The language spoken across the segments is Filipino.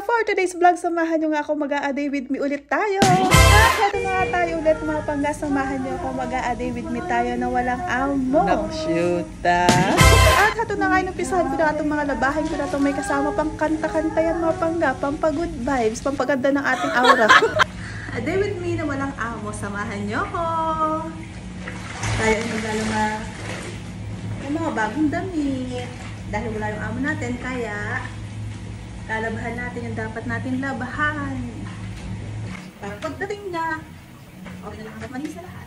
for today's vlog, samahan nyo nga ako mag-a-day with me ulit tayo. At heto na nga tayo ulit mga pangga, samahan nyo ako mag-a-day with me tayo na walang amo. Nakshuta. At heto na nga, inumpisahan ko na itong mga labahin ko na itong may kasama pang kanta-kanta yan mga pangga, pampagood vibes, pampaganda ng ating aura. A day with me na walang amo, samahan nyo ko. Tayo ay maglalama ng mga bagong damit. Dahil wala yung amo natin, kaya lalabahan natin yung dapat natin labahan. Para pagdating na, okay na lang naman sa lahat.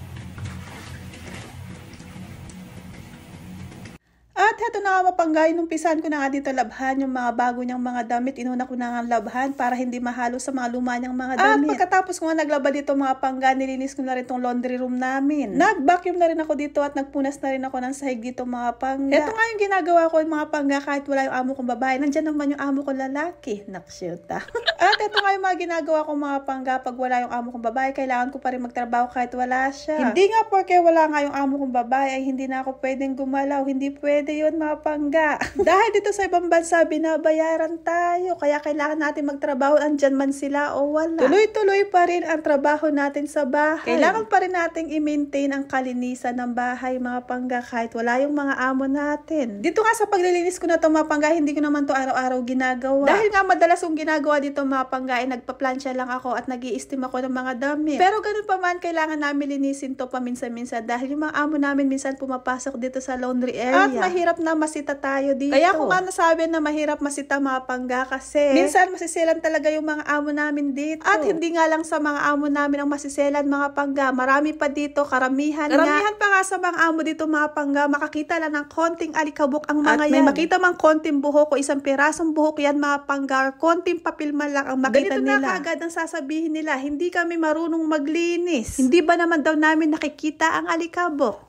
At heto na nga mapangga, inumpisahan ko na nga dito labhan yung mga bago niyang mga damit. Inuna ko na nga labhan para hindi mahalo sa mga luma niyang mga damit. At pagkatapos ko nga naglaba dito mga pangga, nilinis ko na rin tong laundry room namin. Nag-vacuum na rin ako dito at nagpunas na rin ako ng sahig dito mga pangga. Ito nga yung ginagawa ko mga pangga kahit wala yung amo kong babae. Nandyan naman yung amo kong lalaki. Nakshuta. At ito nga yung mga ginagawa ko mga pangga pag wala yung amo kong babae. Kailangan ko pa rin magtrabaho kahit wala siya. Hindi nga porque wala nga yung amo kong babae ay hindi na ako pwedeng gumalaw. Hindi pwede yun mga pangga. Dahil dito sa ibang bansa, binabayaran tayo. Kaya kailangan natin magtrabaho, andyan man sila o wala. Tuloy-tuloy pa rin ang trabaho natin sa bahay. Kailangan pa rin natin i-maintain ang kalinisan ng bahay mga pangga kahit wala yung mga amo natin. Dito nga sa paglilinis ko na ito mga pangga, hindi ko naman to araw-araw ginagawa. Dahil nga madalas kong ginagawa dito mga pangga, ay nagpa-plancha lang ako at nag-i-steam ako ng mga damit. Pero ganun pa man, kailangan namin linisin to paminsan-minsan dahil yung mga amo namin minsan pumapasok dito sa laundry area. At mahirap na masita tayo dito. Kaya kung ano sabi na mahirap masita mga pangga kasi minsan masisilan talaga yung mga amo namin dito. At hindi nga lang sa mga amo namin ang masisilan mga pangga. Marami pa dito, karamihan pa nga sa mga amo dito mga pangga. Makakita lang ng konting alikabok ang mga at yan. May makita mang konting buhok o isang pirasong buhok yan mga pangga. Konting papel man lang ang makita nila. Ganito na kagad ang sasabihin nila. Hindi kami marunong maglinis. Hindi ba naman daw namin nakikita ang alikabok?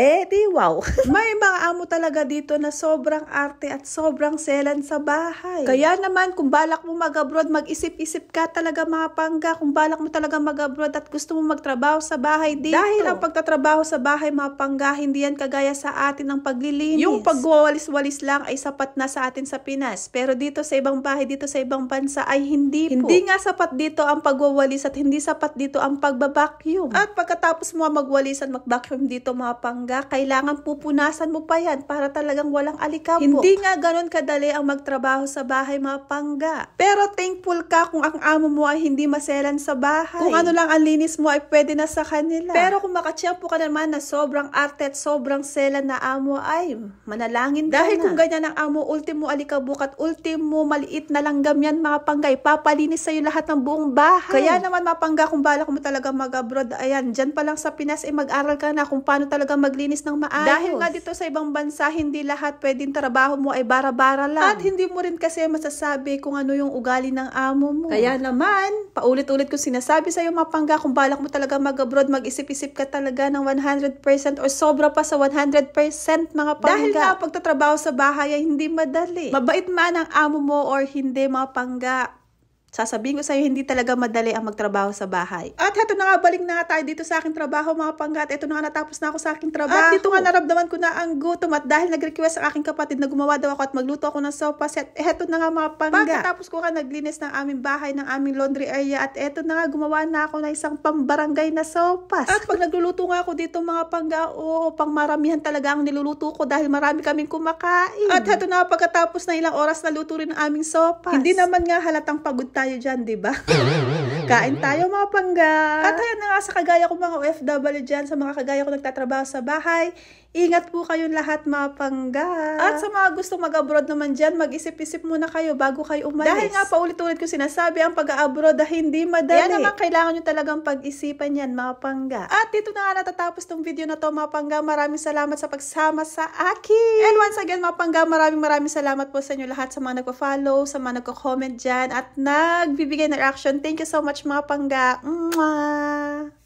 Di wow. May mga amo talaga dito na sobrang arte at sobrang selan sa bahay. Kaya naman kung balak mo mag-abroad, mag-isip-isip ka talaga mga pangga. Kung balak mo talaga mag-abroad at gusto mo magtrabaho sa bahay dito. Dahil ang pagtatrabaho sa bahay mga pangga, hindi yan kagaya sa atin ng paglilinis. Yung pagwawalis-walis lang ay sapat na sa atin sa Pinas. Pero dito sa ibang bahay, dito sa ibang bansa ay hindi po. Hindi nga sapat dito ang pagwawalis at hindi sapat dito ang pagbabacuum. At pagkatapos mo magwalis at mag-vacuum dito mga pangga, kailangan pupunasan mo pa yan para talagang walang alikabok. Hindi nga ganun kadali ang magtrabaho sa bahay mga pangga. Pero thankful ka kung ang amo mo ay hindi maselan sa bahay. Kung ano lang ang linis mo ay pwede na sa kanila. Pero kung makatiyampo ka naman na sobrang arte at sobrang selan na amo ay manalangin ka dahil na. Kung ganyan ang amo, ultimo alikabok at ultimo maliit na langgam yan mga pangga, ipapalinis sa'yo lahat ng buong bahay. Kaya naman mga pangga, kung balak mo talaga mag-abroad, ayan, dyan pa lang sa Pinas ay mag-aral ka na kung paano talaga maglinis ng maayos. Dahil nga dito sa ibang bansa, hindi lahat pwedeng trabaho mo ay bara-bara lang. At hindi mo rin kasi masasabi kung ano yung ugali ng amo mo. Kaya naman, paulit-ulit ko sinasabi sa'yo mga pangga, kung balak mo talaga mag-abroad, mag-isip-isip ka talaga ng 100% or sobra pa sa 100% mga pangga. Dahil nga pagtatrabaho sa bahay ay hindi madali. Mabait man ang amo mo or hindi mga pangga, sasabihin ko sa'yo, hindi talaga madali ang magtrabaho sa bahay. At heto na nga, balik na nga tayo dito sa aking trabaho mga pangga. At ito na nga, natapos na ako sa aking trabaho. At dito nga, naramdaman ko na ang gutom. At dahil nag-request ang aking kapatid na gumawa daw ako at magluto ako ng sopa set, heto na nga mga pangga. Pagkatapos ko nga naglinis ng aming bahay, ng aming laundry area. At eto na nga, gumawa na ako ng isang pambarangay na sopas. At pag nagluluto nga ako dito mga pangga, pang maramihan talaga ang niluluto ko dahil marami kaming kumakain. At heto na nga, pagkatapos na ilang oras na luto rin ang aming sopas. Hindi naman nga halatang pagod tayo dyan, diba? Kain tayo mga pangga. At ayan na nga sa kagaya ko mga OFW dyan, sa mga kagaya ko nagtatrabaho sa bahay, ingat po kayong lahat mga pangga. At sa mga gusto mag-abroad naman dyan, mag-isip-isip muna kayo bago kayo umalis. Dahil nga paulit-ulit ko sinasabi, ang pag-abroad ay hindi madali. Kaya naman kailangan nyo talagang pag-isipan yan mga pangga. At dito na nga natatapos tong video na to mga pangga. Maraming salamat sa pagsama sa akin. And once again mga pangga, maraming salamat po sa inyo lahat, sa mga nagpa-follow, sa mga nagko-comment dyan at nagbibigay ng reaction. Thank you so much mga pangga. Mwah!